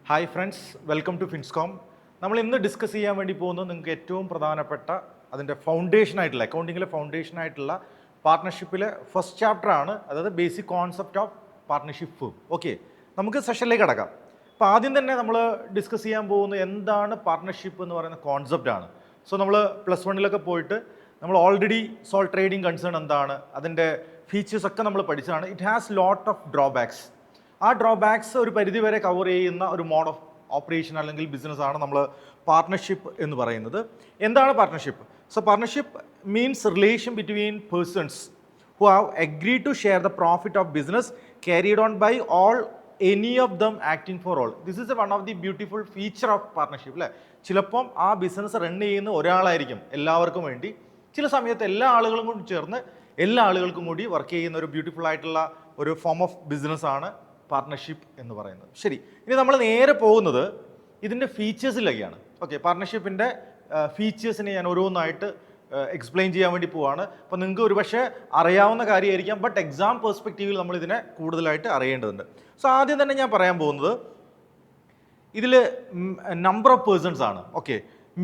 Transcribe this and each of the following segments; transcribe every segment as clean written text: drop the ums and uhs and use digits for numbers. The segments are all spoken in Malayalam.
Hi friends, welcome to Finscom. നമ്മൾ ഇന്ന് ഡിസ്കസ് ചെയ്യാൻ വേണ്ടി പോകുന്നത് നിങ്ങൾക്ക് ഏറ്റവും പ്രധാനപ്പെട്ട അതിൻ്റെ ഫൗണ്ടേഷനായിട്ടുള്ള അക്കൗണ്ടിങ്ങിലെ ഫൗണ്ടേഷനായിട്ടുള്ള പാർട്ട്ണർഷിപ്പിലെ ഫസ്റ്റ് ചാപ്റ്ററാണ്, അതായത് basic concept of partnership firm. Okay, നമുക്ക് സെഷനിലേക്ക് കടക്കാം. അപ്പോൾ ആദ്യം തന്നെ നമ്മൾ ഡിസ്കസ് ചെയ്യാൻ പോകുന്നത് എന്താണ് പാർട്ട്ണർഷിപ്പ് എന്ന് പറയുന്ന കോൺസെപ്റ്റാണ്. സോ നമ്മൾ പ്ലസ് വണ്ണിലൊക്കെ പോയിട്ട് നമ്മൾ ഓൾറെഡി സോൾ ട്രേഡിംഗ് കൺസേൺ എന്താണ്, അതിൻ്റെ ഫീച്ചേഴ്സ് ഒക്കെ നമ്മൾ പഠിച്ചതാണ്. It has lot of drawbacks. ആ ഡ്രോബാക്സ് ഒരു പരിധിവരെ കവർ ചെയ്യുന്ന ഒരു മോഡ് ഓഫ് ഓപ്പറേഷൻ അല്ലെങ്കിൽ ബിസിനസ്സാണ് നമ്മൾ പാർട്ട്ണർഷിപ്പ് എന്ന് പറയുന്നത്. എന്താണ് partnership? So partnership means relation between persons who have agreed to share the profit of business carried on by all, any of them acting for all. This is one of the beautiful feature of partnership. അല്ലേ, ചിലപ്പം ആ ബിസിനസ് റൺ ചെയ്യുന്ന ഒരാളായിരിക്കും എല്ലാവർക്കും വേണ്ടി, ചില സമയത്ത് എല്ലാ ആളുകളും കൂടി ചേർന്ന് എല്ലാ ആളുകൾക്കും കൂടി വർക്ക് ചെയ്യുന്ന ഒരു ബ്യൂട്ടിഫുൾ ആയിട്ടുള്ള ഒരു ഫോം ഓഫ് ബിസിനസ്സാണ് പാർട്ട്ണർഷിപ്പ് എന്ന് പറയുന്നത്. ശരി, ഇനി നമ്മൾ നേരെ പോകുന്നത് ഇതിൻ്റെ ഫീച്ചേഴ്സിലേക്കാണ്. ഓക്കെ, പാർട്ട്ണർഷിപ്പിൻ്റെ ഫീച്ചേഴ്സിനെ ഞാൻ ഓരോന്നായിട്ട് എക്സ്പ്ലെയിൻ ചെയ്യാൻ വേണ്ടി പോവാണ്. അപ്പോൾ നിങ്ങൾക്ക് ഒരുപക്ഷെ അറിയാവുന്ന കാര്യമായിരിക്കാം, ബട്ട് എക്സാം പെർസ്പെക്റ്റീവിൽ നമ്മൾ ഇതിനെ കൂടുതലായിട്ട് അറിയേണ്ടതുണ്ട്. സോ ആദ്യം തന്നെ ഞാൻ പറയാൻ പോകുന്നത് ഇതിൽ നമ്പർ ഓഫ് പേഴ്സൺസ് ആണ്. Okay,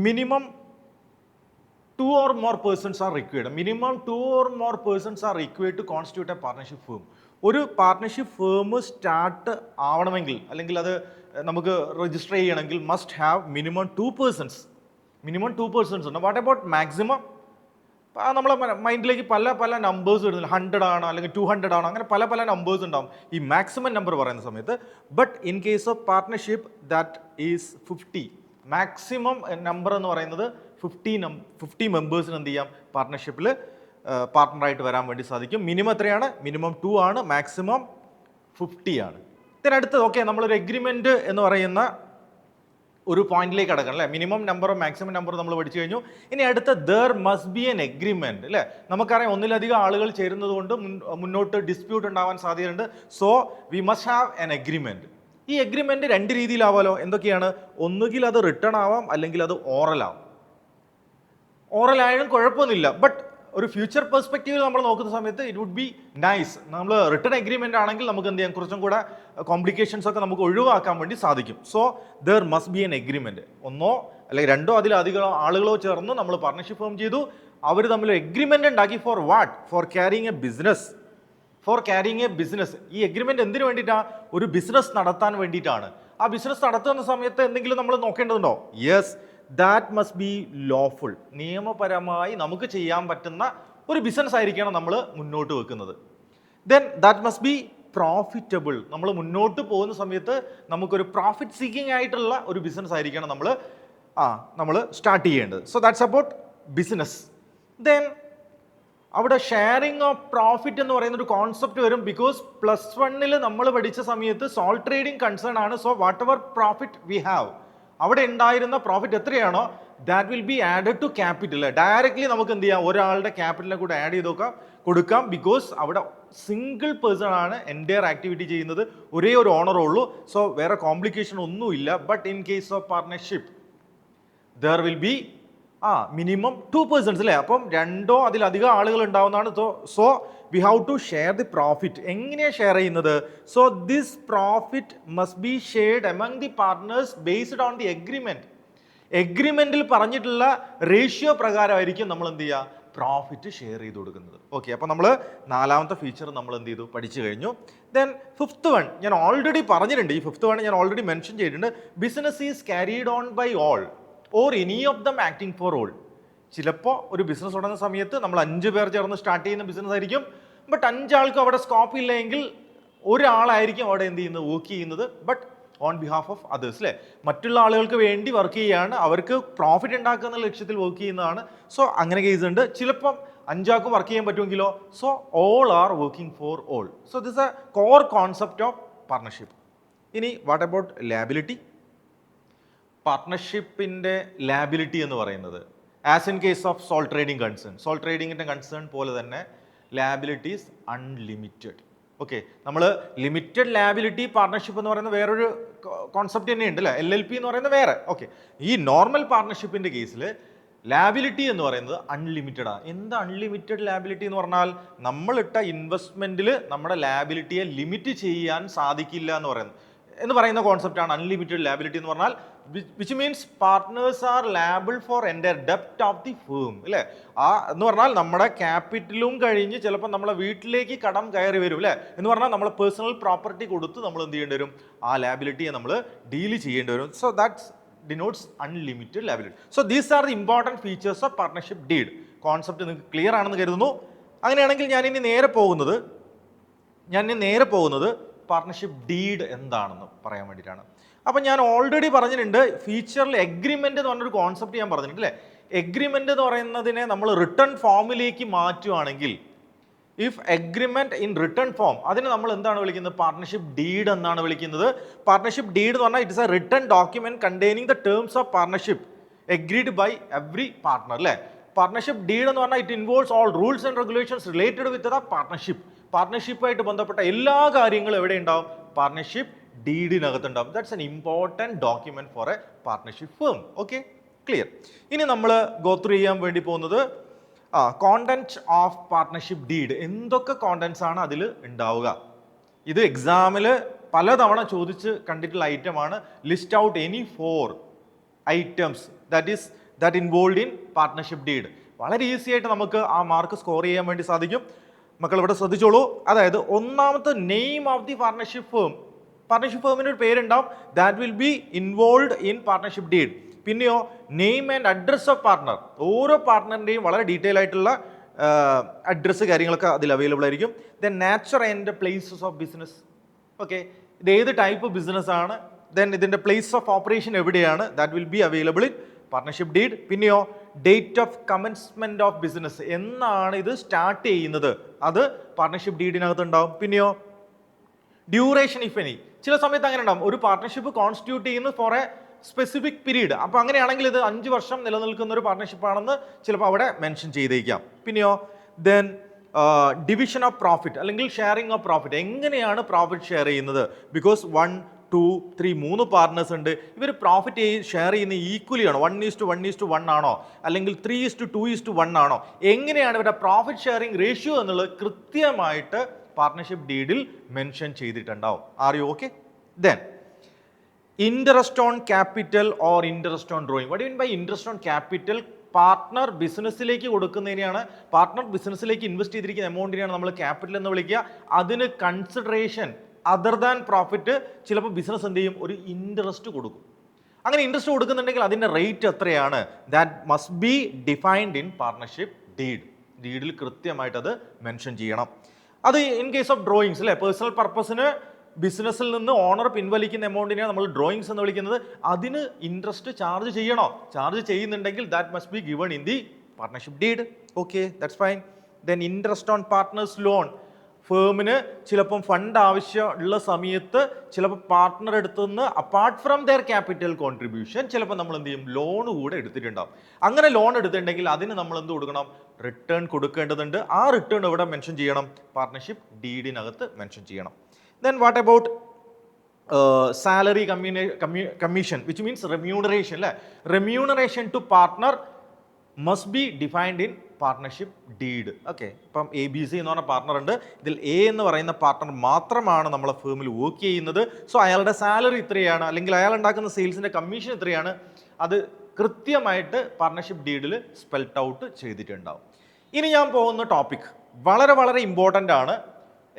minimum 2 or more persons are required. Minimum 2 or more persons are required to constitute a partnership firm. ഒരു പാർട്ട്ണർഷിപ്പ് ഫേം സ്റ്റാർട്ട് ആവണമെങ്കിൽ അല്ലെങ്കിൽ അത് നമുക്ക് രജിസ്റ്റർ ചെയ്യണമെങ്കിൽ must have minimum 2 persons. Minimum 2 persons ഉണ്ട്. What about maximum? നമ്മളെ മൈൻഡിലേക്ക് പല പല നമ്പേഴ്സ് വരുന്നില്ല. 100 ആണ് അല്ലെങ്കിൽ 200 ആണ്, അങ്ങനെ പല പല നമ്പേഴ്സ് ഉണ്ടാവും ഈ മാക്സിമം നമ്പർ പറയുന്ന സമയത്ത്. But in case of partnership that is 50. Maximum number എന്ന് പറയുന്നത് 50 മെമ്പേഴ്സിന് എന്ത് ചെയ്യാം, പാർട്ട്ണർഷിപ്പിൽ പാർട്ട്ണറായിട്ട് വരാൻ വേണ്ടി സാധിക്കും. മിനിമം എത്രയാണ്? മിനിമം 2 ആണ്, മാക്സിമം 50 ആണ്. ഇതിനടുത്ത് ഓക്കെ, നമ്മളൊരു എഗ്രിമെൻറ്റ് എന്ന് പറയുന്ന ഒരു പോയിന്റിലേക്ക് കടക്കണം അല്ലേ. മിനിമം നമ്പറും മാക്സിമം നമ്പറും നമ്മൾ പഠിച്ചു കഴിഞ്ഞു. ഇനി അടുത്ത there must be N agreement അല്ലേ. നമുക്കറിയാം ഒന്നിലധികം ആളുകൾ ചേരുന്നത് കൊണ്ട് മുന്നോട്ട് ഡിസ്പ്യൂട്ട് ഉണ്ടാവാൻ സാധ്യതയുണ്ട്. So we must have an agreement. ഈ എഗ്രിമെൻറ്റ് 2 രീതിയിലാവാലോ. എന്തൊക്കെയാണ്? ഒന്നുകിൽ അത് റിട്ടേൺ ആവാം, അല്ലെങ്കിൽ അത് ഓറൽ ആവാം. ഓറൽ ആയാലും കുഴപ്പമൊന്നുമില്ല, ബട്ട് ഒരു ഫ്യൂച്ചർ പെർസ്പെക്റ്റീവിൽ നമ്മൾ നോക്കുന്ന സമയത്ത് ഇറ്റ് വുഡ് ബി നൈസ്. നമ്മൾ റിട്ടേൺ എഗ്രിമെൻ്റ് ആണെങ്കിൽ നമുക്ക് എന്ത് ചെയ്യാം, കുറച്ചും കൂടെ കോംപ്ലിക്കേഷൻസ് ഒക്കെ നമുക്ക് ഒഴിവാക്കാൻ വേണ്ടി സാധിക്കും. So there must be N agreement. ഒന്നോ അല്ലെങ്കിൽ രണ്ടോ അതിലധികം ആളുകളോ ചേർന്ന് നമ്മൾ പാർട്ട്ണർഷിപ്പ് ഫോം ചെയ്തു, അവർ തമ്മിൽ എഗ്രിമെൻ്റ് ഉണ്ടാക്കി. For what? For carrying a business. For carrying a business. ഈ എഗ്രിമെൻറ്റ് എന്തിനു വേണ്ടിയിട്ടാണ്? ഒരു ബിസിനസ് നടത്താൻ വേണ്ടിയിട്ടാണ്. ആ ബിസിനസ് നടത്തുന്ന സമയത്ത് എന്തെങ്കിലും നമ്മൾ നോക്കേണ്ടതുണ്ടോ? Yes, that must be lawful. നിയമപരമായി നമുക്ക് ചെയ്യാൻ പറ്റുന്ന ഒരു ബിസിനസ് ആയിരിക്കണം നമ്മൾ മുന്നോട്ട് വെക്കുന്നത്. Then that must B profitable. നമ്മൾ മുന്നോട്ട് പോകുന്ന സമയത്ത് നമുക്കൊരു പ്രോഫിറ്റ് സീക്കിംഗ് ആയിട്ടുള്ള ഒരു ബിസിനസ് ആയിരിക്കണം നമ്മൾ സ്റ്റാർട്ട് ചെയ്യേണ്ടത്. So that's about business. Then അവിടെ ഷെയറിംഗ് ഓഫ് പ്രോഫിറ്റ് എന്ന് പറയുന്ന ഒരു കോൺസെപ്റ്റ് വരും. ബിക്കോസ് പ്ലസ് 1 നമ്മൾ പഠിച്ച സമയത്ത് സോൾ ട്രേഡിംഗ് കൺസേൺ ആണ്. So whatever profit we have, അവിടെ ഉണ്ടായിരുന്ന പ്രോഫിറ്റ് എത്രയാണോ that will be added to capital. Directly നമുക്ക് എന്ത് ചെയ്യാം, ഒരാളുടെ ക്യാപിറ്റലിനെ കൂടെ ആഡ് ചെയ്ത് കൊടുക്കാം. ബിക്കോസ് അവിടെ സിംഗിൾ പേഴ്സൺ ആണ് എൻ്റയർ ആക്ടിവിറ്റി ചെയ്യുന്നത്, ഒരേ ഒരു ഓണറേ ഉള്ളൂ. സോ വേറെ കോംപ്ലിക്കേഷൻ ഒന്നുമില്ല. But in case of partnership there will be minimum 2 persons അല്ലേ. അപ്പം 2 അതിലധികം ആളുകൾ ഉണ്ടാവുന്നതാണ്. So we have to share the profit. എങ്ങനെയാണ് ഷെയർ ചെയ്യുന്നത്? So this profit must be shared among the partners based on the agreement. എഗ്രിമെൻറ്റിൽ പറഞ്ഞിട്ടുള്ള റേഷ്യോ പ്രകാരമായിരിക്കും നമ്മൾ എന്ത് ചെയ്യുക, പ്രോഫിറ്റ് ഷെയർ ചെയ്ത് കൊടുക്കുന്നത്. ഓക്കെ, അപ്പോൾ നമ്മൾ 4ാമത്തെ ഫീച്ചർ നമ്മൾ എന്ത് ചെയ്തു, പഠിച്ചു കഴിഞ്ഞു. ദെൻ 5th വൺ ഞാൻ ഓൾറെഡി പറഞ്ഞിട്ടുണ്ട്. ഈ 5th വൺ ഞാൻ ഓൾറെഡി മെൻഷൻ ചെയ്തിട്ടുണ്ട്. Business is carried on by all or any of them acting for all. ചിലപ്പോൾ ഒരു ബിസിനസ് തുടങ്ങുന്ന സമയത്ത് നമ്മൾ 5 പേർ ചേർന്ന് സ്റ്റാർട്ട് ചെയ്യുന്ന ബിസിനസ് ആയിരിക്കും. ബട്ട് 5 ആൾക്കും അവിടെ സ്കോപ്പ് ഇല്ലെങ്കിൽ ഒരാളായിരിക്കും അവിടെ എന്ത് ചെയ്യുന്നത്, വർക്ക് ചെയ്യുന്നത്. But on behalf of others അല്ലേ, മറ്റുള്ള ആളുകൾക്ക് വേണ്ടി വർക്ക് ചെയ്യുകയാണ്, അവർക്ക് പ്രോഫിറ്റ് ഉണ്ടാക്കുക എന്നുള്ള ലക്ഷ്യത്തിൽ വർക്ക് ചെയ്യുന്നതാണ്. സോ അങ്ങനെ കേസ് ഉണ്ട്. ചിലപ്പം 5 ആൾക്കും വർക്ക് ചെയ്യാൻ പറ്റുമെങ്കിലോ. So all are working for all. So this a core concept of partnership. ഇനി വാട്ട് അബൌട്ട് ലാബിലിറ്റി? പാർട്ട്ണർഷിപ്പിൻ്റെ ലാബിലിറ്റി എന്ന് പറയുന്നത് as in case of sole trading concern, sole ട്രേഡിങ്ങിൻ്റെ കൺസേൺ പോലെ തന്നെ ലാബിലിറ്റി ഈസ് അൺലിമിറ്റഡ്. ഓക്കെ, നമ്മൾ ലിമിറ്റഡ് ലാബിലിറ്റി പാർട്ട്ണർഷിപ്പ് എന്ന് പറയുന്ന വേറൊരു കോൺസെപ്റ്റ് തന്നെയുണ്ട് അല്ലേ. LLP എന്ന് പറയുന്നത് വേറെ. ഓക്കെ, ഈ നോർമൽ പാർട്ട്ണർഷിപ്പിൻ്റെ കേസിൽ ലാബിലിറ്റി എന്ന് പറയുന്നത് അൺലിമിറ്റഡ് ആണ്. എന്താ അൺലിമിറ്റഡ് ലാബിലിറ്റി എന്ന് പറഞ്ഞാൽ? നമ്മളിട്ട ഇൻവെസ്റ്റ്മെൻറ്റിൽ നമ്മുടെ ലാബിലിറ്റിയെ ലിമിറ്റ് ചെയ്യാൻ സാധിക്കില്ല എന്ന് പറയുന്നത്. എന്ന് പറയുന്ന കോൺസെപ്റ്റാണ് അൺലിമിറ്റഡ് ലാബിലിറ്റി എന്ന് പറഞ്ഞാൽ, which means partners are liable for എൻ്റെ ഡെപ്റ്റ് ഓഫ് ദി ഫേം അല്ലേ. എന്ന് പറഞ്ഞാൽ നമ്മുടെ ക്യാപിറ്റലും കഴിഞ്ഞ് ചിലപ്പോൾ നമ്മളെ വീട്ടിലേക്ക് കടം കയറി വരും അല്ലേ. എന്ന് പറഞ്ഞാൽ നമ്മളെ പേഴ്സണൽ പ്രോപ്പർട്ടി കൊടുത്ത് നമ്മൾ എന്ത് ചെയ്യേണ്ടി വരും, ആ ലാബിലിറ്റിയെ നമ്മൾ ഡീൽ ചെയ്യേണ്ടി വരും. So that's denotes unlimited liability. So these are the important features of partnership deed. Concept നിങ്ങൾക്ക് ക്ലിയർ ആണെന്ന് കരുതുന്നു. അങ്ങനെയാണെങ്കിൽ ഞാൻ ഇനി നേരെ പോകുന്നത് പാർട്ണർഷിപ്പ് ഡീഡ് എന്താണെന്ന് പറയാൻ വേണ്ടിയിട്ടാണ്. അപ്പം ഞാൻ ഓൾറെഡി പറഞ്ഞിട്ടുണ്ട്, ഫീച്ചറിൽ എഗ്രിമെൻ്റ് എന്ന് പറഞ്ഞൊരു കോൺസെപ്റ്റ് ഞാൻ പറഞ്ഞിട്ടുണ്ട് അല്ലേ. എഗ്രിമെൻ്റ് എന്ന് പറയുന്നതിനെ നമ്മൾ റിട്ടേൺ ഫോമിലേക്ക് മാറ്റുവാണെങ്കിൽ, if agreement in written form, അതിന് നമ്മൾ എന്താണ് വിളിക്കുന്നത്, പാർട്ണർഷിപ്പ് ഡീഡ് എന്നാണ് വിളിക്കുന്നത്. പാർട്ണർഷിപ്പ് ഡീഡ് എന്ന് പറഞ്ഞാൽ it's a written document containing the terms of partnership agreed by every partner അല്ലേ. പാർട്ണർഷിപ്പ് ഡീഡ് എന്ന് പറഞ്ഞാൽ it involves all rules and regulations related with the partnership. പാർട്ണർഷിപ്പായിട്ട് ബന്ധപ്പെട്ട എല്ലാ കാര്യങ്ങളും എവിടെ ഉണ്ടാവും, പാർട്ണർഷിപ്പ് ഡീഡിനകത്തുണ്ടാവും. That's an important document for a partnership firm. Okay, clear. ഇനി നമ്മൾ ഗോ ത്രൂ ചെയ്യാൻ വേണ്ടി പോകുന്നത് കോണ്ടന്റ് ഓഫ് പാർട്ണർഷിപ്പ് ഡീഡ്. എന്തൊക്കെ കോണ്ടന്റ്സ് ആണ് അതിൽ ഉണ്ടാവുക. ഇത് എക്സാമിൽ പലതവണ ചോദിച്ച് കണ്ടിട്ടുള്ള ഐറ്റമാണ്. List out any 4 items that involve in partnership deed. വളരെ ഈസി ആയിട്ട് നമുക്ക് ആ മാർക്ക് സ്കോർ ചെയ്യാൻ വേണ്ടി സാധിക്കും. മക്കൾ ഇവിടെ ശ്രദ്ധിച്ചോളൂ. അതായത് ഒന്നാമത്തെ name of the partnership firm. Partnership ഫേമിന് ഒരു പേരുണ്ടാവും, that will be involve in partnership deed. പിന്നെയോ name and address of partner. ഓരോ പാർട്ണറിൻ്റെയും വളരെ ഡീറ്റെയിൽ ആയിട്ടുള്ള അഡ്രസ്സ് കാര്യങ്ങളൊക്കെ അതിൽ അവൈലബിൾ ആയിരിക്കും. Then nature and places of business. Okay, ഇത് ഏത് ടൈപ്പ് ബിസിനസ് ആണ്, ദെൻ ഇതിൻ്റെ പ്ലേസ് ഓഫ് ഓപ്പറേഷൻ എവിടെയാണ്, that will be available in partnership deed. പിന്നെയോ date of commencement of business, എന്നാണ് ഇത് സ്റ്റാർട്ട് ചെയ്യുന്നത്, അത് പാർട്ണർഷിപ്പ് ഡീഡിനകത്ത് ഉണ്ടാവും. പിന്നെയോ ഡ്യൂറേഷൻ ഇഫ് എനി. ചില സമയത്ത് അങ്ങനെ ഉണ്ടാവും, ഒരു പാർട്ണർഷിപ്പ് കോൺസ്റ്റിറ്റ്യൂട്ട് ചെയ്യുന്നത് ഫോർ എ സ്പെസിഫിക് പീരീഡ്. അപ്പോൾ അങ്ങനെയാണെങ്കിൽ ഇത് 5 വർഷം നിലനിൽക്കുന്ന ഒരു പാർട്ണർഷിപ്പാണെന്ന് ചിലപ്പോൾ അവിടെ മെൻഷൻ ചെയ്തേക്കാം. പിന്നെയോ ദെൻ ഡിവിഷൻ ഓഫ് പ്രോഫിറ്റ് അല്ലെങ്കിൽ ഷെയറിംഗ് ഓഫ് പ്രോഫിറ്റ്. എങ്ങനെയാണ് പ്രോഫിറ്റ് ഷെയർ ചെയ്യുന്നത്, ബിക്കോസ് 1, 2, 3 3 പാർട്ട്നേഴ്സ് ഉണ്ട്. ഇവർ പ്രോഫിറ്റ് ഷെയർ ചെയ്യുന്നത് ഈക്വലി ആണോ, 1:1:1 ആണോ, അല്ലെങ്കിൽ 3:2:1 ആണോ, എങ്ങനെയാണ് ഇവരുടെ പ്രോഫിറ്റ് ഷെയറിംഗ് റേഷ്യോ എന്നുള്ളത് കൃത്യമായിട്ട് പാർട്ണർഷിപ്പ് ഡീഡിൽ മെൻഷൻ ചെയ്തിട്ടുണ്ടാവും. Are you okay? Then interest on capital or interest on drawing. What you mean by interest on capital? Partner ബിസിനസ്സിലേക്ക് കൊടുക്കുന്നതിനെയാണ്, പാർട്ട്ണർ ബിസിനസ്സിലേക്ക് ഇൻവെസ്റ്റ് ചെയ്തിരിക്കുന്ന എമൗണ്ടിനെയാണ് നമ്മൾ ക്യാപിറ്റൽ എന്ന് വിളിക്കുക. അതിന് കൺസിഡറേഷൻ അതർ ദാൻ പ്രോഫിറ്റ് ചിലപ്പോൾ ബിസിനസ് എന്ത് ചെയ്യും, ഒരു ഇൻട്രസ്റ്റ് കൊടുക്കും. അങ്ങനെ ഇൻട്രസ്റ്റ് കൊടുക്കുന്നുണ്ടെങ്കിൽ അതിൻ്റെ റേറ്റ് എത്രയാണ്, that must be defined in partnership deed. ഡീഡിൽ കൃത്യമായിട്ട് അത് മെൻഷൻ ചെയ്യണം. അത് ഇൻ കേസ് ഓഫ് ഡ്രോയിങ്സ് അല്ലേ, പേഴ്സണൽ പർപ്പസിന് ബിസിനസ്സിൽ നിന്ന് ഓണർ പിൻവലിക്കുന്ന എമൗണ്ടിനെയാണ് നമ്മൾ ഡ്രോയിങ്സ് എന്ന് വിളിക്കുന്നത്. അതിന് ഇൻട്രസ്റ്റ് ചാർജ് ചെയ്യണോ, ചാർജ് ചെയ്യുന്നുണ്ടെങ്കിൽ that must be given in the partnership deed. Okay, that's fine. Then interest on partners loan. ഫേമിന് ചിലപ്പം ഫണ്ട് ആവശ്യമുള്ള സമയത്ത് ചിലപ്പോൾ പാർട്ട്ണർ എടുത്തുനിന്ന് apart from their capital contribution ചിലപ്പോൾ നമ്മൾ എന്ത് ചെയ്യും, ലോൺ കൂടെ എടുത്തിട്ടുണ്ടാവും. അങ്ങനെ ലോൺ എടുത്തിട്ടുണ്ടെങ്കിൽ അതിന് നമ്മൾ എന്ത് കൊടുക്കണം, റിട്ടേൺ കൊടുക്കേണ്ടതുണ്ട്. ആ റിട്ടേൺ ഇവിടെ മെൻഷൻ ചെയ്യണം, പാർട്ണർഷിപ്പ് ഡീഡിനകത്ത് മെൻഷൻ ചെയ്യണം. Then what about salary commission, which means remuneration അല്ലേ. remuneration to partner must be defined in partnership deed. Okay, ഇപ്പം ABC എന്ന് പറഞ്ഞ പാർട്ണർ ഉണ്ട്. ഇതിൽ A എന്ന് പറയുന്ന പാർട്ണർ മാത്രമാണ് നമ്മളെ ഫേമിൽ വർക്ക് ചെയ്യുന്നത്. സോ അയാളുടെ സാലറി ഇത്രയാണ്, അല്ലെങ്കിൽ അയാൾ ഉണ്ടാക്കുന്ന സെയിൽസിൻ്റെ കമ്മീഷൻ ഇത്രയാണ്. അത് കൃത്യമായിട്ട് പാർട്ണർഷിപ്പ് ഡീഡിൽ സ്പെൽറ്റ് ഔട്ട് ചെയ്തിട്ടുണ്ടാവും. ഇനി ഞാൻ പോകുന്ന ടോപ്പിക് വളരെ വളരെ ഇമ്പോർട്ടൻ്റ് ആണ്.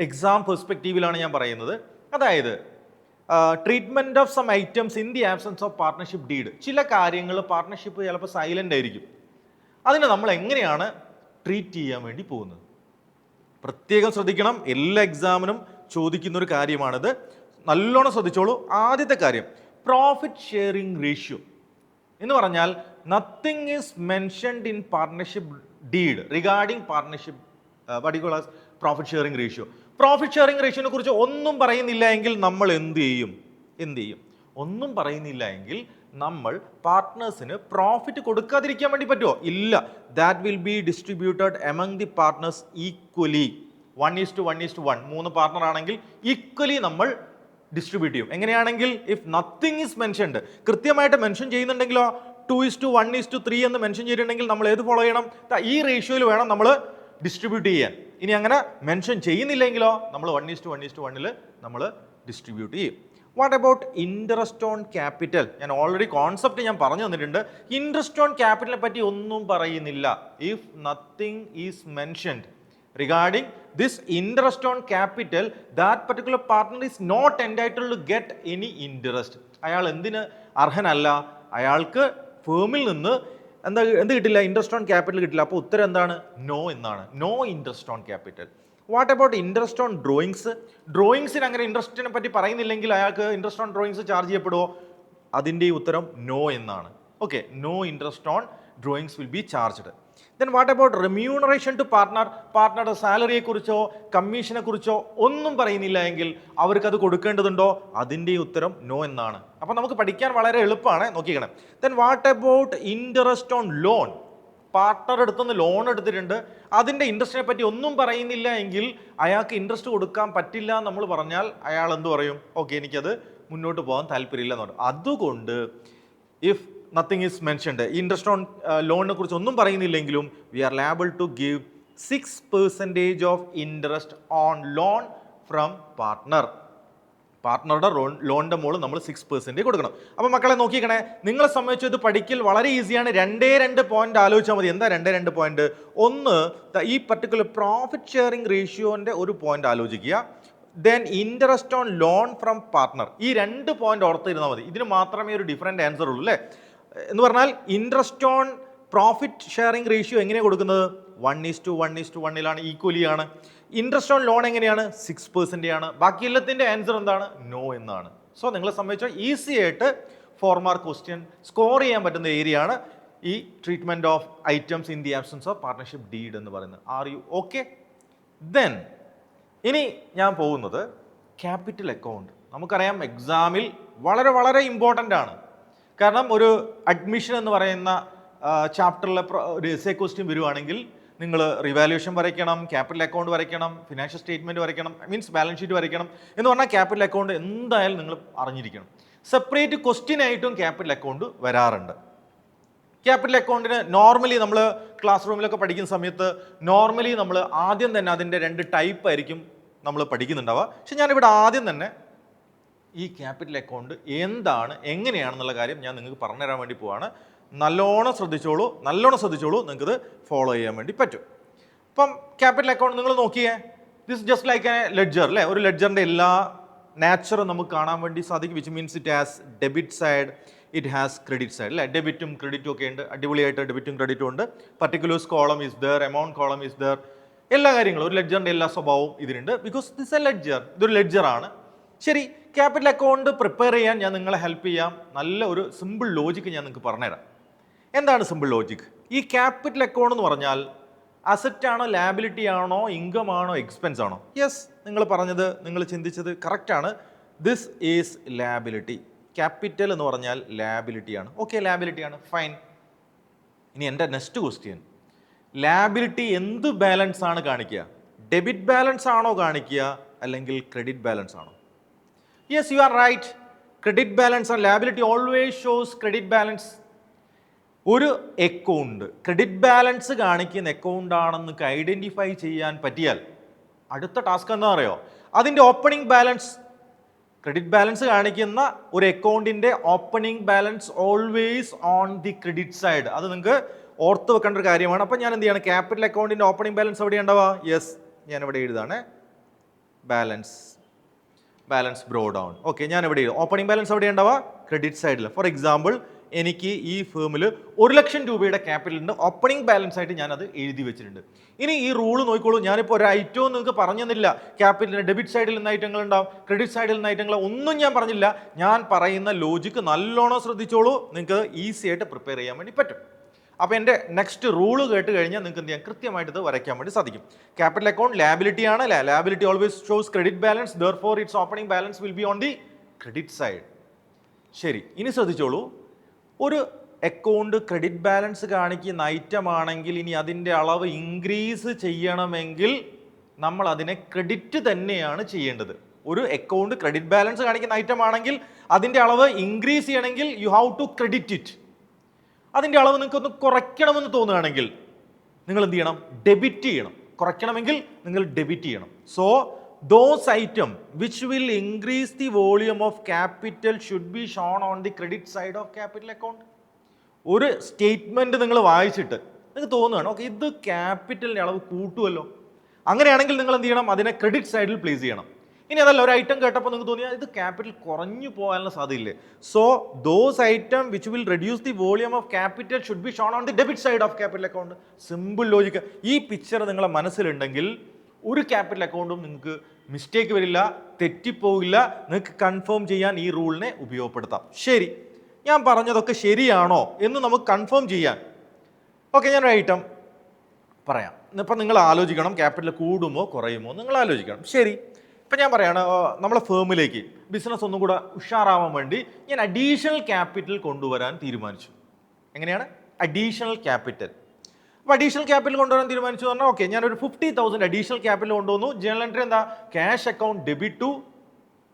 എക്സാം പെർസ്പെക്റ്റീവിലാണ് ഞാൻ പറയുന്നത്. അതായത് treatment of some items in the absence of partnership deed. ചില കാര്യങ്ങൾ പാർട്ണർഷിപ്പ് ചിലപ്പോൾ സൈലൻ്റ് ആയിരിക്കും. അതിനെ നമ്മൾ എങ്ങനെയാണ് ട്രീറ്റ് ചെയ്യാൻ വേണ്ടി പോകുന്നത്, പ്രത്യേകം ശ്രദ്ധിക്കണം. എല്ലാ എക്സാമിനും ചോദിക്കുന്ന ഒരു കാര്യമാണിത്. നല്ലോണം ശ്രദ്ധിച്ചോളൂ. ആദ്യത്തെ കാര്യം, പ്രോഫിറ്റ് ഷെയറിംഗ് റേഷ്യോ എന്ന് പറഞ്ഞാൽ nothing is mentioned in partnership deed regarding partnership particular profit sharing ratio. Profit sharing റേഷ്യോനെ കുറിച്ച് ഒന്നും പറയുന്നില്ല എങ്കിൽ നമ്മൾ എന്ത് ചെയ്യും? ഒന്നും പറയുന്നില്ല എങ്കിൽ നമ്മൾ പാർട്ട്നേഴ്സിന് പ്രോഫിറ്റ് കൊടുക്കാതിരിക്കാൻ വേണ്ടി പറ്റുമോ? ഇല്ല. That will be distributed among the partners equally. 1:1:1 3 partner ആണെങ്കിൽ ഈക്വലി നമ്മൾ ഡിസ്ട്രിബ്യൂട്ട് ചെയ്യും. എങ്ങനെയാണെങ്കിൽ ഇഫ് നത്തിങ് ഈസ് മെൻഷൻഡ്, കൃത്യമായിട്ട് മെൻഷൻ ചെയ്യുന്നുണ്ടെങ്കിലോ 2:1:3 എന്ന് മെൻഷൻ ചെയ്തിട്ടുണ്ടെങ്കിൽ നമ്മൾ ഏത് ഫോളോ ചെയ്യണം? ഈ റേഷ്യോയിൽ വേണം നമ്മൾ ഡിസ്ട്രിബ്യൂട്ട് ചെയ്യാൻ. ഇനി അങ്ങനെ മെൻഷൻ ചെയ്യുന്നില്ലെങ്കിലോ നമ്മൾ 1:1:1 നമ്മൾ ഡിസ്ട്രിബ്യൂട്ട് ചെയ്യും. What about interest on capital? ഞാൻ ഓൾറെഡി കോൺസെപ്റ്റ് ഞാൻ പറഞ്ഞു തന്നിട്ടുണ്ട്. ഇൻട്രസ്റ്റ് ഓൺ ക്യാപിറ്റലിനെ പറ്റി ഒന്നും പറയുന്നില്ല. If nothing is mentioned regarding this interest on capital, that particular partner is not entitled to get any interest. അയാൾ എന്തിന് അർഹനല്ല? അയാൾക്ക് ഫേമിൽ നിന്ന് എന്ത് കിട്ടില്ല? ഇൻട്രസ്റ്റ് ഓൺ ക്യാപിറ്റൽ കിട്ടില്ല. അപ്പോൾ ഉത്തരം എന്താണ്? നോ എന്നാണ്. No interest on capital. What about interest on drawings? ഡ്രോയിങ്സിന് അങ്ങനെ ഇൻട്രസ്റ്റിനെ പറ്റി പറയുന്നില്ലെങ്കിൽ അയാൾക്ക് ഇൻട്രസ്റ്റ് ഓൺ ഡ്രോയിങ്സ് ചാർജ് ചെയ്യപ്പെടുമോ? അതിൻ്റെ ഉത്തരം നോ എന്നാണ്. Okay, no interest on drawings will be charged. Then what about remuneration to partner? പാർട്ട്ണറുടെ സാലറിയെ കുറിച്ചോ കമ്മീഷനെ കുറിച്ചോ ഒന്നും പറയുന്നില്ല എങ്കിൽ അവർക്കത് കൊടുക്കേണ്ടതുണ്ടോ? അതിൻ്റെ ഉത്തരം നോ എന്നാണ്. അപ്പോൾ നമുക്ക് പഠിക്കാൻ വളരെ എളുപ്പമാണ്, നോക്കിക്കണം. Then what about interest on loan? Partner അടുത്തുനിന്ന് ലോൺ എടുത്തിട്ടുണ്ട്, അതിൻ്റെ ഇൻട്രസ്റ്റിനെ പറ്റി ഒന്നും പറയുന്നില്ല എങ്കിൽ അയാൾക്ക് ഇൻട്രസ്റ്റ് കൊടുക്കാൻ പറ്റില്ല നമ്മൾ പറഞ്ഞാൽ അയാൾ എന്ത് പറയും? ഓക്കെ, എനിക്കത് മുന്നോട്ട് പോകാൻ താല്പര്യമില്ല എന്ന് പറയും. അതുകൊണ്ട് if nothing is mentioned, interest on ലോണിനെ കുറിച്ച് ഒന്നും പറയുന്നില്ലെങ്കിലും we are liable to give 6% of interest on loan from partner. പാർട്ട്ണറുടെ ലോണിൻ്റെ മുകളിൽ നമ്മൾ 6% കൊടുക്കണം. അപ്പോൾ മക്കളെ നോക്കിക്കണേ, നിങ്ങളെ സംബന്ധിച്ച് ഇത് പഠിക്കൽ വളരെ ഈസിയാണ്. 2 പോയിന്റ് ആലോചിച്ചാൽ മതി. എന്താ 2 പോയിന്റ്? ഒന്ന്, ഈ പർട്ടിക്കുലർ പ്രോഫിറ്റ് ഷെയറിംഗ് റേഷ്യോൻ്റെ ഒരു പോയിന്റ് ആലോചിക്കുക. Then interest on loan from partner. ഈ 2 പോയിന്റ് ഓർത്തിരുന്നാൽ മതി. ഇതിന് മാത്രമേ ഒരു ഡിഫറെൻറ്റ് ആൻസർ ഉള്ളൂ അല്ലേ? എന്ന് പറഞ്ഞാൽ interest on profit sharing ratio എങ്ങനെയാണ് കൊടുക്കുന്നത്? 1:1:1 ഈക്വലി ആണ്. ഇൻട്രസ്റ്റ് ഓൺ ലോൺ എങ്ങനെയാണ്? 6% ആണ്. ബാക്കി എല്ലാത്തിൻ്റെ ആൻസർ എന്താണ്? നോ എന്നാണ്. സോ നിങ്ങളെ സംബന്ധിച്ചാൽ ഈസി ആയിട്ട് 4 മാർക്ക് ക്വസ്റ്റ്യൻ സ്കോർ ചെയ്യാൻ പറ്റുന്ന ഏരിയ ആണ് ഈ treatment of items in the absence of partnership deed എന്ന് പറയുന്നത്. R you okay? ദെൻ ഇനി ഞാൻ പോകുന്നത് ക്യാപിറ്റൽ അക്കൗണ്ട്. നമുക്കറിയാം എക്സാമിൽ വളരെ വളരെ ഇമ്പോർട്ടൻ്റ് ആണ്. കാരണം ഒരു അഡ്മിഷൻ എന്ന് പറയുന്ന ചാപ്റ്ററിലെ ഒരു എസ്സേ ക്വസ്റ്റ്യൻ വരുവാണെങ്കിൽ നിങ്ങൾ റിവാലുവേഷൻ വരയ്ക്കണം, ക്യാപിറ്റൽ അക്കൗണ്ട് വരയ്ക്കണം, ഫിനാൻഷ്യൽ സ്റ്റേറ്റ്മെൻറ്റ് വരയ്ക്കണം, മീൻസ് ബാലൻസ് ഷീറ്റ് വരയ്ക്കണം. എന്ന് പറഞ്ഞാൽ ക്യാപിറ്റൽ അക്കൗണ്ട് എന്തായാലും നിങ്ങൾ അറിഞ്ഞിരിക്കണം. സെപ്പറേറ്റ് ക്വസ്റ്റ്യൻ ആയിട്ടും ക്യാപിറ്റൽ അക്കൗണ്ട് വരാറുണ്ട്. ക്യാപിറ്റൽ അക്കൗണ്ടിന് നോർമലി നമ്മൾ ക്ലാസ് റൂമിലൊക്കെ പഠിക്കുന്ന സമയത്ത് നോർമലി നമ്മൾ ആദ്യം തന്നെ അതിൻ്റെ 2 ടൈപ്പ് ആയിരിക്കും നമ്മൾ പഠിക്കുന്നുണ്ടാവുക. പക്ഷെ ഞാനിവിടെ ആദ്യം തന്നെ ഈ ക്യാപിറ്റൽ അക്കൗണ്ട് എന്താണ്, എങ്ങനെയാണെന്നുള്ള കാര്യം ഞാൻ നിങ്ങൾക്ക് പറഞ്ഞുതരാൻ വേണ്ടി പോവാണ്. നല്ലോണം ശ്രദ്ധിച്ചോളൂ, നിങ്ങൾക്കിത് ഫോളോ ചെയ്യാൻ വേണ്ടി പറ്റും. അപ്പം ക്യാപിറ്റൽ അക്കൗണ്ട് നിങ്ങൾ നോക്കിയേ, this just like A ledger അല്ലേ? ഒരു ലെഡ്ജറിൻ്റെ എല്ലാ നാച്ചറും നമുക്ക് കാണാൻ വേണ്ടി സാധിക്കും. Which means it has debit side, it has credit side അല്ലേ? ഡെബിറ്റും ക്രെഡിറ്റും ഒക്കെ ഉണ്ട്. അടിപൊളിയായിട്ട് ഡെബിറ്റും ക്രെഡിറ്റും ഉണ്ട്. Particulars column is there, amount column is there. എല്ലാ കാര്യങ്ങളും ഒരു ലെഡ്ജറിൻ്റെ എല്ലാ സ്വഭാവവും ഇതിനുണ്ട്. ബിക്കോസ് ദിസ് എ ലെഡ്ജർ, ഇതൊരു ലെഡ്ജറാണ്. ശരി, ക്യാപിറ്റൽ അക്കൗണ്ട് പ്രിപ്പയർ ചെയ്യാൻ ഞാൻ നിങ്ങളെ ഹെൽപ്പ് ചെയ്യാം. നല്ല ഒരു സിമ്പിൾ ലോജിക്ക് ഞാൻ നിങ്ങൾക്ക് പറഞ്ഞുതരാം. എന്താണ് സിമ്പിൾ ലോജിക്? ഈ ക്യാപിറ്റൽ അക്കൗണ്ട് എന്ന് പറഞ്ഞാൽ അസറ്റ് ആണോ, ലാബിലിറ്റി ആണോ, ഇൻകം ആണോ, എക്സ്പെൻസ് ആണോ? യെസ്, നിങ്ങൾ പറഞ്ഞത്, നിങ്ങൾ ചിന്തിച്ചത് കറക്റ്റാണ്. This is liability. ക്യാപിറ്റൽ എന്ന് പറഞ്ഞാൽ ലാബിലിറ്റി ആണ്. ഓക്കെ, ലാബിലിറ്റി ആണ്, ഫൈൻ. ഇനി എൻ്റെ നെക്സ്റ്റ് ക്വസ്റ്റ്യൻ, ലാബിലിറ്റി എന്ത് ബാലൻസ് ആണ് കാണിക്കുക? ഡെബിറ്റ് ബാലൻസ് ആണോ കാണിക്കുക, അല്ലെങ്കിൽ ക്രെഡിറ്റ് ബാലൻസ് ആണോ? Yes, you are right. Credit balance ആണ്. Liability always shows credit balance. ഒരു അക്കൗണ്ട് ക്രെഡിറ്റ് ബാലൻസ് കാണിക്കുന്ന അക്കൗണ്ട് ആണെന്ന് ഐഡൻറ്റിഫൈ ചെയ്യാൻ പറ്റിയാൽ അടുത്ത ടാസ്ക് എന്താ അറിയോ? അതിൻ്റെ ഓപ്പണിംഗ് ബാലൻസ്, ക്രെഡിറ്റ് ബാലൻസ് കാണിക്കുന്ന ഒരു അക്കൗണ്ടിൻ്റെ opening balance always on the credit side. അത് നിങ്ങൾക്ക് ഓർത്ത് വെക്കേണ്ട ഒരു കാര്യമാണ്. അപ്പം ഞാൻ എന്ത് ചെയ്യണം? ക്യാപിറ്റൽ അക്കൗണ്ടിൻ്റെ ഓപ്പണിംഗ് ബാലൻസ് എവിടെ ഉണ്ടാവുക? യെസ്, ഞാനിവിടെ എഴുതാണ് ബാലൻസ് ബ്രോ ഡൗൺ. ഓക്കെ, ഞാനിവിടെ ഓപ്പണിംഗ് ബാലൻസ് എവിടെ ഉണ്ടാവുക? ക്രെഡിറ്റ് സൈഡിൽ. ഫോർ എക്സാമ്പിൾ, എനിക്ക് ഈ ഫേമിൽ 1 ലക്ഷം രൂപയുടെ ക്യാപിറ്റലിൻ്റെ ഓപ്പണിംഗ് ബാലൻസ് ആയിട്ട് ഞാനത് എഴുതി വെച്ചിട്ടുണ്ട്. ഇനി ഈ റൂള് നോക്കിക്കോളൂ. ഞാനിപ്പോൾ ഒരു ഐറ്റവും നിങ്ങൾക്ക് പറഞ്ഞു തന്നില്ല. ക്യാപിറ്റലിൻ്റെ ഡെബിറ്റ് സൈഡിൽ നിന്ന് ഐറ്റങ്ങൾ ഉണ്ടാവും, ക്രെഡിറ്റ് സൈഡിൽ നിന്ന് ഐറ്റങ്ങൾ ഒന്നും ഞാൻ പറഞ്ഞില്ല. ഞാൻ പറയുന്ന ലോജിക്ക് നല്ലോണം ശ്രദ്ധിച്ചോളൂ, നിങ്ങൾക്ക് ഈസി ആയിട്ട് പ്രിപ്പയർ ചെയ്യാൻ വേണ്ടി പറ്റും. അപ്പോൾ എൻ്റെ നെക്സ്റ്റ് റൂള് കേട്ട് കഴിഞ്ഞാൽ നിങ്ങൾക്ക് എന്ത് ചെയ്യാം? കൃത്യമായിട്ട് ഇത് വരയ്ക്കാൻ വേണ്ടി സാധിക്കും. ക്യാപിറ്റൽ അക്കൗണ്ട് ലാബിലിറ്റി ആണ്. Liability always shows credit balance, therefore it's opening balance will be on the credit side. ശരി, ഇനി ശ്രദ്ധിച്ചോളൂ. ഒരു അക്കൗണ്ട് ക്രെഡിറ്റ് ബാലൻസ് കാണിക്കുന്ന ഐറ്റം ആണെങ്കിൽ ഇനി അതിൻ്റെ അളവ് ഇൻക്രീസ് ചെയ്യണമെങ്കിൽ നമ്മൾ അതിനെ ക്രെഡിറ്റ് തന്നെയാണ് ചെയ്യേണ്ടത്. ഒരു അക്കൗണ്ട് ക്രെഡിറ്റ് ബാലൻസ് കാണിക്കുന്ന ഐറ്റം ആണെങ്കിൽ അതിൻ്റെ അളവ് ഇൻക്രീസ് ചെയ്യണമെങ്കിൽ you have to credit it. അതിൻ്റെ അളവ് നിങ്ങൾക്കൊന്ന് കുറയ്ക്കണമെന്ന് തോന്നുകയാണെങ്കിൽ നിങ്ങൾ എന്ത് ചെയ്യണം? ഡെബിറ്റ് ചെയ്യണം. കുറയ്ക്കണമെങ്കിൽ നിങ്ങൾ ഡെബിറ്റ് ചെയ്യണം. So those items which will increase the volume of capital should be shown on the credit side of capital account. ഒരു സ്റ്റേറ്റ്മെൻറ്റ് നിങ്ങൾ വായിച്ചിട്ട് നിങ്ങൾക്ക് തോന്നുകയാണ് ഓക്കെ ഇത് ക്യാപിറ്റലിൻ്റെ അളവ് കൂട്ടുമല്ലോ, അങ്ങനെയാണെങ്കിൽ നിങ്ങൾ എന്ത് ചെയ്യണം, അതിനെ ക്രെഡിറ്റ് സൈഡിൽ പ്ലേസ് ചെയ്യണം. ഇനി അതല്ല, ഒരു ഐറ്റം കേട്ടപ്പോൾ നിങ്ങൾക്ക് തോന്നിയാൽ ഇത് ക്യാപിറ്റൽ കുറഞ്ഞു പോകാനുള്ള സാധ്യതയില്ലേ, so those item which will reduce the volume of capital should be shown on the debit side of capital account. Simple logic. ഈ പിക്ചർ നിങ്ങളുടെ മനസ്സിലുണ്ടെങ്കിൽ ഒരു ക്യാപിറ്റൽ അക്കൗണ്ടും നിങ്ങൾക്ക് മിസ്റ്റേക്ക് വരില്ല, തെറ്റിപ്പോകില്ല, നിങ്ങൾക്ക് കൺഫേം ചെയ്യാൻ ഈ റൂളിനെ ഉപയോഗപ്പെടുത്താം. ശരി, ഞാൻ പറഞ്ഞതൊക്കെ ശരിയാണോ എന്ന് നമുക്ക് കൺഫേം ചെയ്യാൻ ഓക്കെ ഞാനൊരു ഐറ്റം പറയാം. ഇപ്പം നിങ്ങൾ ആലോചിക്കണം ക്യാപിറ്റൽ കൂടുമോ കുറയുമോ നിങ്ങൾ ആലോചിക്കണം. ശരി, ഇപ്പം ഞാൻ പറയാണ് നമ്മളെ ഫേമിലേക്ക് ബിസിനസ് ഒന്നും കൂടെ ഉഷാറാവാൻ വേണ്ടി ഞാൻ അഡീഷണൽ ക്യാപിറ്റൽ കൊണ്ടുവരാൻ തീരുമാനിച്ചു. എങ്ങനെയാണ് അഡീഷണൽ ക്യാപിറ്റൽ? അപ്പോൾ അഡീഷണൽ ക്യാപിറ്റൽ കൊണ്ടുവരാൻ തീരുമാനിച്ചു എന്ന് പറഞ്ഞാൽ ഓക്കെ ഞാനൊരു 50,000 അഡീഷണൽ ക്യാപിറ്റൽ കൊണ്ടുവന്നു. ജേണൽ എൻട്രി എന്താ, cash account debit to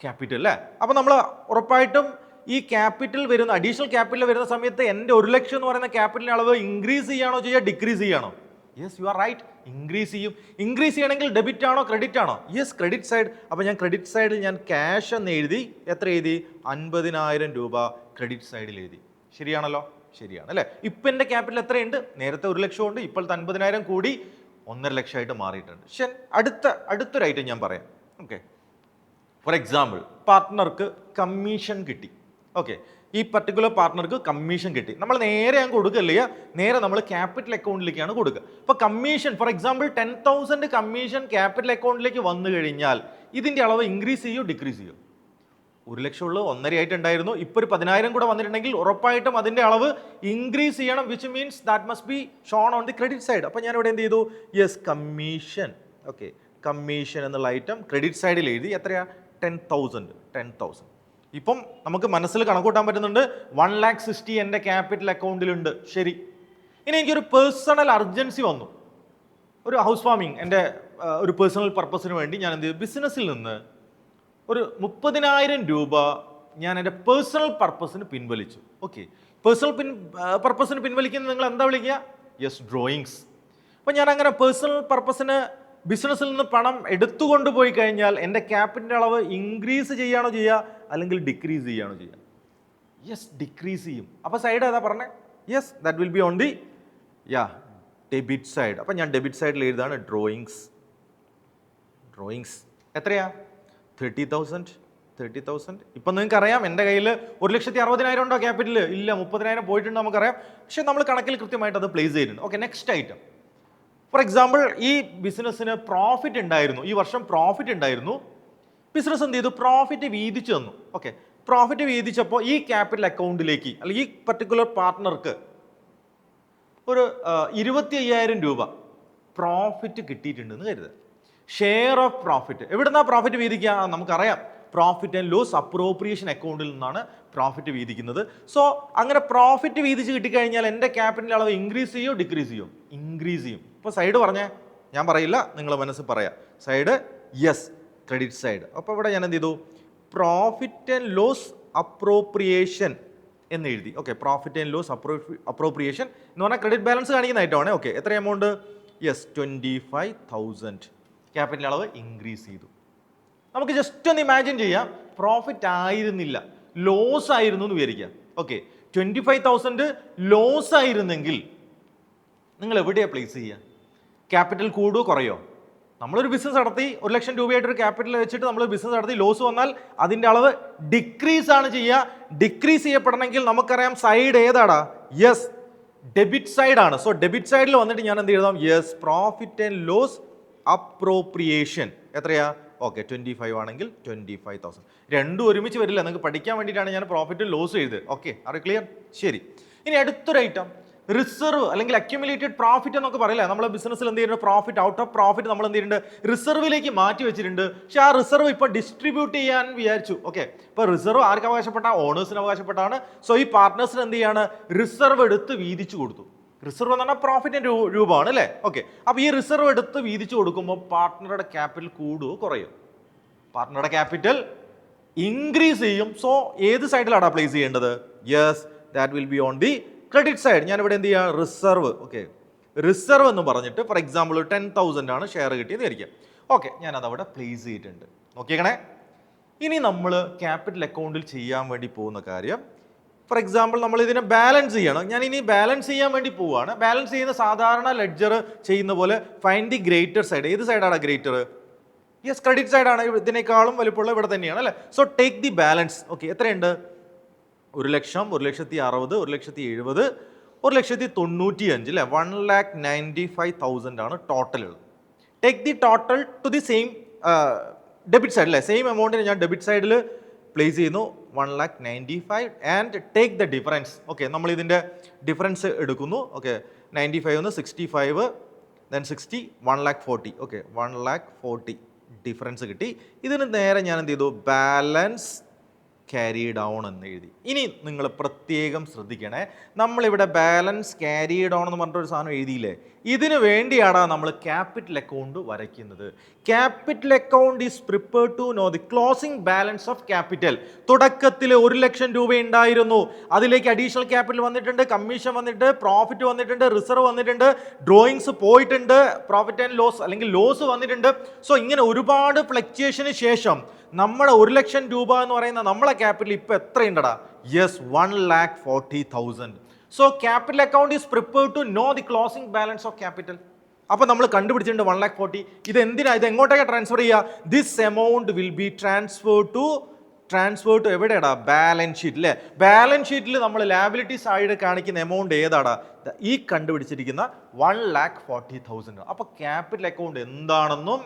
capital അല്ലേ. അപ്പോൾ നമ്മൾ ഉറപ്പായിട്ടും ഈ ക്യാപിറ്റൽ വരുന്ന അഡീഷണൽ ക്യാപിറ്റൽ വരുന്ന സമയത്ത് എൻ്റെ 1 ലക്ഷം എന്ന് പറയുന്ന ക്യാപിറ്റലിൻ്റെ അളവ് ഇൻക്രീസ് ചെയ്യാണോ ചെയ്യുക, ഡിക്രീസ് ചെയ്യാണോ? Yes, you are right, increase ചെയ്യും. ഇൻക്രീസ് ചെയ്യണമെങ്കിൽ ഡെബിറ്റ് ആണോ ക്രെഡിറ്റ് ആണോ? Yes, credit side. അപ്പോൾ ഞാൻ ക്രെഡിറ്റ് സൈഡിൽ ഞാൻ ക്യാഷ് എന്ന് എഴുതി. എത്ര എഴുതി? 50,000 രൂപ ക്രെഡിറ്റ് സൈഡിൽ എഴുതി. ശരിയാണല്ലോ? ശരിയാണ് അല്ലേ. ഇപ്പം എൻ്റെ ക്യാപിറ്റൽ എത്രയുണ്ട്? നേരത്തെ 1 ലക്ഷം ഉണ്ട്, ഇപ്പോഴത്തെ 50,000 കൂടി 1.5 ലക്ഷമായിട്ട് മാറിയിട്ടുണ്ട്. ശരി, അടുത്തൊരു ഐറ്റം ഞാൻ പറയാം. ഓക്കെ, ഫോർ എക്സാമ്പിൾ പാർട്ട്ണർക്ക് കമ്മീഷൻ കിട്ടി. ഓക്കെ, ഈ പർട്ടിക്കുലർ പാർട്ട്ണർക്ക് കമ്മീഷൻ കിട്ടി. നമ്മൾ നേരെ അങ്ങ് കൊടുക്കില്ല, നേരെ നമ്മൾ ക്യാപിറ്റൽ അക്കൗണ്ടിലേക്കാണ് കൊടുക്കുക. അപ്പോൾ commission for example 10,000 commission capital അക്കൗണ്ടിലേക്ക് വന്നു കഴിഞ്ഞാൽ ഇതിൻ്റെ അളവ് ഇൻക്രീസ് ചെയ്യോ ഡിക്രീസ് ചെയ്യോ? 1 ലക്ഷം ഉള്ളത് 1.5 ആയിട്ടുണ്ടായിരുന്നു, ഇപ്പോൾ ഒരു 10,000 കൂടെ വന്നിട്ടുണ്ടെങ്കിൽ ഉറപ്പായിട്ടും അതിൻ്റെ അളവ് ഇൻക്രീസ് ചെയ്യണം, which means that must B shown on the credit side. അപ്പോൾ ഞാനിവിടെ എന്ത് ചെയ്തു? Yes, commission. ഓക്കെ, കമ്മീഷൻ എന്നുള്ള ഐറ്റം ക്രെഡിറ്റ് സൈഡിൽ എഴുതി. എത്രയാ? 10,000. ഇപ്പം നമുക്ക് മനസ്സിൽ കണക്കൂട്ടാൻ പറ്റുന്നുണ്ട് 1,60,000 എൻ്റെ ക്യാപിറ്റൽ അക്കൗണ്ടിലുണ്ട്. ശരി, ഇനി എനിക്കൊരു പേഴ്സണൽ അർജൻസി വന്നു, ഒരു ഹൗസ് വാമിങ് എൻ്റെ ഒരു പേഴ്സണൽ പർപ്പസിന് വേണ്ടി ഞാൻ എന്ത് ചെയ്തു? ബിസിനസ്സിൽ നിന്ന് ഒരു 30,000 രൂപ ഞാൻ എൻ്റെ പേഴ്സണൽ പർപ്പസിന് പിൻവലിച്ചു. ഓക്കെ, പേഴ്സണൽ പർപ്പസിന് പിൻവലിക്കുന്നത് നിങ്ങൾ എന്താ വിളിക്കുക? Yes, drawings. അപ്പം ഞാൻ അങ്ങനെ പേഴ്സണൽ പർപ്പസിന് ബിസിനസ്സിൽ നിന്ന് പണം എടുത്തുകൊണ്ട് പോയി കഴിഞ്ഞാൽ എൻ്റെ ക്യാപിറ്റലിൻ്റെ അളവ് ഇൻക്രീസ് ചെയ്യുകയാണോ ചെയ്യുക അല്ലെങ്കിൽ ഡിക്രീസ് ചെയ്യുകയാണോ ചെയ്യുക? യെസ്, ഡിക്രീസ് ചെയ്യും. അപ്പോൾ സൈഡ് ഏതാ പറഞ്ഞത്? Yes, that will B on the debit side. അപ്പം ഞാൻ ഡെബിറ്റ് സൈഡിൽ എഴുതാണ് ഡ്രോയിങ്സ്. എത്രയാ? 30,000. ഇപ്പം നിങ്ങൾക്ക് അറിയാം എൻ്റെ കയ്യിൽ 1,60,000 ഉണ്ടോ ക്യാപിറ്റൽ? ഇല്ല, 30,000 പോയിട്ടുണ്ട് നമുക്കറിയാം. പക്ഷെ നമ്മൾ കണക്കിൽ കൃത്യമായിട്ട് അത് പ്ലേസ് ചെയ്തിട്ടുണ്ട്. Okay, next item. For example ഈ ബിസിനസ്സിന് പ്രോഫിറ്റ് ഉണ്ടായിരുന്നു, ഈ വർഷം പ്രോഫിറ്റ് ഉണ്ടായിരുന്നു. ബിസിനസ് എന്ത് ചെയ്തു? പ്രോഫിറ്റ് വീതിച്ചു തന്നു. ഓക്കെ, പ്രോഫിറ്റ് വീതിച്ചപ്പോൾ ഈ ക്യാപിറ്റൽ അക്കൗണ്ടിലേക്ക് അല്ലെങ്കിൽ ഈ പർട്ടിക്കുലർ പാർട്ട്ണർക്ക് ഒരു 25,000 രൂപ പ്രോഫിറ്റ് കിട്ടിയിട്ടുണ്ടെന്ന് കരുതുക. Share of profit. എവിടുന്നാണ് പ്രോഫിറ്റ് വീതിക്കുക? നമുക്കറിയാം, പ്രോഫിറ്റ് ആൻഡ് ലോസ് അപ്രോപ്രിയേഷൻ അക്കൗണ്ടിൽ നിന്നാണ് പ്രോഫിറ്റ് വീതിക്കുന്നത്. സോ അങ്ങനെ പ്രോഫിറ്റ് വീതിച്ച് കിട്ടിക്കഴിഞ്ഞാൽ എൻ്റെ ക്യാപിറ്റൽ അളവ് ഇൻക്രീസ് ചെയ്യോ ഡിക്രീസ് ചെയ്യോ? ഇൻക്രീസ് ചെയ്യും. ഇപ്പോൾ സൈഡ് പറഞ്ഞേ, ഞാൻ പറയില്ല, നിങ്ങൾ മനസ്സിൽ പറയാം. Side yes, credit side. അപ്പോൾ ഇവിടെ ഞാൻ എന്ത് ചെയ്തു? പ്രോഫിറ്റ് ആൻഡ് ലോസ് അപ്രോപ്രിയേഷൻ എന്ന് എഴുതി. Okay, profit and loss appropriation എന്ന് പറഞ്ഞാൽ ക്രെഡിറ്റ് ബാലൻസ് കാണിക്കുന്ന ഐറ്റമാണ്. ഓക്കെ, എത്ര എമൗണ്ട്? യെസ്, 25,000. ക്യാപിറ്റൽ അളവ് ഇൻക്രീസ് ചെയ്തു. നമുക്ക് ജസ്റ്റ് ഒന്ന് ഇമാജിൻ ചെയ്യാം, പ്രോഫിറ്റ് ആയിരുന്നില്ല, ലോസ് ആയിരുന്നു എന്ന് വിചാരിക്കാം. ഓക്കെ, 25,000 ലോസ് ആയിരുന്നെങ്കിൽ നിങ്ങൾ എവിടെയാണ് പ്ലേസ് ചെയ്യുക? ക്യാപിറ്റൽ കൂടുമോ കുറയോ? നമ്മളൊരു ബിസിനസ് നടത്തി 1 ലക്ഷം രൂപയായിട്ടൊരു ക്യാപിറ്റൽ വെച്ചിട്ട് നമ്മൾ ബിസിനസ് നടത്തി, ലോസ് വന്നാൽ അതിൻ്റെ അളവ് ഡിക്രീസ് ആണ് ചെയ്യുക. ഡിക്രീസ് ചെയ്യപ്പെടണമെങ്കിൽ നമുക്കറിയാം സൈഡ് ഏതാടാ? യെസ്, ഡെബിറ്റ് സൈഡ് ആണ്. സോ ഡെബിറ്റ് സൈഡിൽ വന്നിട്ട് ഞാൻ എന്ത് എഴുതാം? Yes, profit and loss appropriation. എത്രയാ? ഓക്കെ, 25 ആണെങ്കിൽ 25,000. രണ്ടും ഒരുമിച്ച് വരില്ല, നിങ്ങൾക്ക് പഠിക്കാൻ വേണ്ടിയിട്ടാണ് ഞാൻ പ്രോഫിറ്റ് ലോസ് എഴുതുക. Okay, are clear? ശരി, ഇനി അടുത്തൊരു ഐറ്റം റിസർവ് അല്ലെങ്കിൽ അക്യുമുലേറ്റഡ് പ്രോഫിറ്റ് എന്നൊക്കെ പറയില്ല. നമ്മൾ ബിസിനസ്സിൽ എന്ത് ചെയ്യുന്നുണ്ട്? പ്രോഫിറ്റ്, ഔട്ട് ഓഫ് പ്രോഫിറ്റ് നമ്മൾ എന്ത് ചെയ്യുന്നുണ്ട്? റിസർവിലേക്ക് മാറ്റി വെച്ചിട്ടുണ്ട്. പക്ഷെ ആ റിസർവ് ഇപ്പോൾ ഡിസ്ട്രിബ്യൂട്ട് ചെയ്യാൻ വിചാരിച്ചു. ഓക്കെ, ഇപ്പോൾ റിസർവ് ആർക്ക് അവകാശപ്പെട്ട? ഓണേഴ്സിന് അവകാശപ്പെട്ടാണ്. സോ ഈ പാർട്ട്നേഴ്സിന് എന്ത് ചെയ്യാണ്? റിസർവ് എടുത്ത് വീതിച്ചു കൊടുത്തു. റിസർവ് എന്ന് പറഞ്ഞാൽ പ്രോഫിറ്റിൻ്റെ രൂപമാണ് അല്ലേ? ഓക്കെ, അപ്പോൾ ഈ റിസർവ് എടുത്ത് വീതിച്ചു കൊടുക്കുമ്പോൾ പാർട്ട്ണറുടെ ക്യാപിറ്റൽ കൂടുമോ കുറയോ? പാർട്ട്ണറുടെ ക്യാപിറ്റൽ ഇൻക്രീസ് ചെയ്യും. സോ ഏത് സൈഡിലാണ് പ്ലേസ് ചെയ്യേണ്ടത്? Yes, that will B on the credit side. ഞാനിവിടെ എന്ത് ചെയ്യുക? റിസർവ്. ഓക്കെ, റിസർവ് എന്ന് പറഞ്ഞിട്ട് ഫോർ എക്സാമ്പിൾ 10,000 ആണ് ഷെയർ കിട്ടിയെന്ന് വിചാരിക്കാം. ഓക്കെ, ഞാനത് അവിടെ പ്ലേസ് ചെയ്തിട്ടുണ്ട്. നോക്കിയേക്കണേ. ഇനി നമ്മൾ ക്യാപിറ്റൽ അക്കൗണ്ടിൽ ചെയ്യാൻ വേണ്ടി പോകുന്ന കാര്യം, ഫോർ എക്സാമ്പിൾ നമ്മൾ ഇതിനെ ബാലൻസ് ചെയ്യണം. ഞാൻ ഇനി ബാലൻസ് ചെയ്യാൻ വേണ്ടി പോവുകയാണ്. ബാലൻസ് ചെയ്യുന്ന സാധാരണ ലെഡ്ജർ ചെയ്യുന്ന പോലെ ഫൈൻഡ് ദി ഗ്രേറ്റർ സൈഡ്. ഏത് സൈഡാണ് ഗ്രേറ്റർ? യെസ്, ക്രെഡിറ്റ് സൈഡാണ്. ഇതിനേക്കാളും വലുപ്പമുള്ള ഇവിടെ തന്നെയാണ് അല്ലേ. So take the balance. Okay, എത്രയുണ്ട്? 1,00,000, 1,60,000, 1,70,000, 1,95,000 അല്ലേ. 1,95,000 ആണ് ടോട്ടൽ ഉള്ളത്. Take the total two the same debit side അല്ലേ. സെയിം എമൗണ്ടിന് ഞാൻ ഡെബിറ്റ് സൈഡിൽ പ്ലേസ് ചെയ്യുന്നു 1,95,000 and take the difference. Okay, നമ്മൾ ഇതിൻ്റെ ഡിഫറൻസ് എടുക്കുന്നു. Okay, 95 65 then 60 1,40,000. ഓക്കെ, 1,40,000 ഡിഫറൻസ് കിട്ടി. ഇതിന് നേരെ ഞാൻ എന്ത് ചെയ്തു? ബാലൻസ് ക്യാരി ഡൗൺ എന്ന് എഴുതി. ഇനി നിങ്ങൾ പ്രത്യേകം ശ്രദ്ധിക്കണേ, നമ്മളിവിടെ ബാലൻസ് ക്യാരി ഡൗൺ എന്ന് പറഞ്ഞിട്ടൊരു സാധനം എഴുതിയില്ലേ, ഇതിന് വേണ്ടിയാണ് നമ്മൾ ക്യാപിറ്റൽ അക്കൗണ്ട് വരയ്ക്കുന്നത്. Capital account is prepared to know the closing balance of capital. തുടക്കത്തിൽ 1,00,000 രൂപ ഉണ്ടായിരുന്നു, അതിലേക്ക് അഡീഷണൽ ക്യാപിറ്റൽ വന്നിട്ടുണ്ട്, കമ്മീഷൻ വന്നിട്ട്, പ്രോഫിറ്റ് വന്നിട്ടുണ്ട്, റിസർവ് വന്നിട്ടുണ്ട്, ഡ്രോയിങ്സ് പോയിട്ടുണ്ട്, പ്രോഫിറ്റ് ആൻഡ് ലോസ് അല്ലെങ്കിൽ ലോസ് വന്നിട്ടുണ്ട്. സോ ഇങ്ങനെ ഒരുപാട് ഫ്ലക്ച്വേഷന് ശേഷം നമ്മുടെ 1,00,000 രൂപ എന്ന് പറയുന്ന നമ്മളെ ക്യാപിറ്റൽ ഇപ്പോൾ എത്രയുണ്ടടാ? Yes, 1,40,000. So capital account is prepared to know the closing balance of capital. അപ്പോൾ നമ്മൾ കണ്ടുപിടിച്ചിട്ടുണ്ട് 1,40,000. ഇത് എന്തിനാ? ഇത് എങ്ങോട്ടേക്ക് ട്രാൻസ്ഫർ ചെയ്യുക? This amount will be transfer to എവിടെയാടാ? ബാലൻസ് ഷീറ്റ് അല്ലേ. ബാലൻസ് ഷീറ്റിൽ നമ്മൾ ലാബിലിറ്റി സൈഡ് കാണിക്കുന്ന എമൗണ്ട് ഏതാടാ? ഈ കണ്ടുപിടിച്ചിരിക്കുന്ന 1,40,000. അപ്പോൾ ക്യാപിറ്റൽ അക്കൗണ്ട് എന്താണെന്നും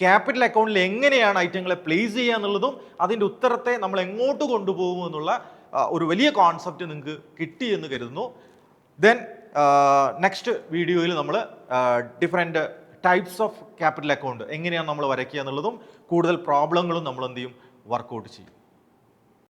ക്യാപിറ്റൽ അക്കൗണ്ടിൽ എങ്ങനെയാണ് ഐറ്റങ്ങളെ പ്ലേസ് ചെയ്യുക എന്നുള്ളതും അതിൻ്റെ ഉത്തരത്തെ നമ്മൾ എങ്ങോട്ട് കൊണ്ടുപോകും എന്നുള്ള ഒരു വലിയ കോൺസെപ്റ്റ് നിങ്ങൾക്ക് കിട്ടി എന്ന് കരുതുന്നു. ദെൻ നെക്സ്റ്റ് വീഡിയോയിൽ നമ്മൾ different types of capital account എങ്ങനെയാണ് നമ്മൾ വരയ്ക്കുക എന്നുള്ളതും കൂടുതൽ പ്രോബ്ലങ്ങളും നമ്മൾ എന്ത് ചെയ്യും? വർക്കൗട്ട് ചെയ്യും.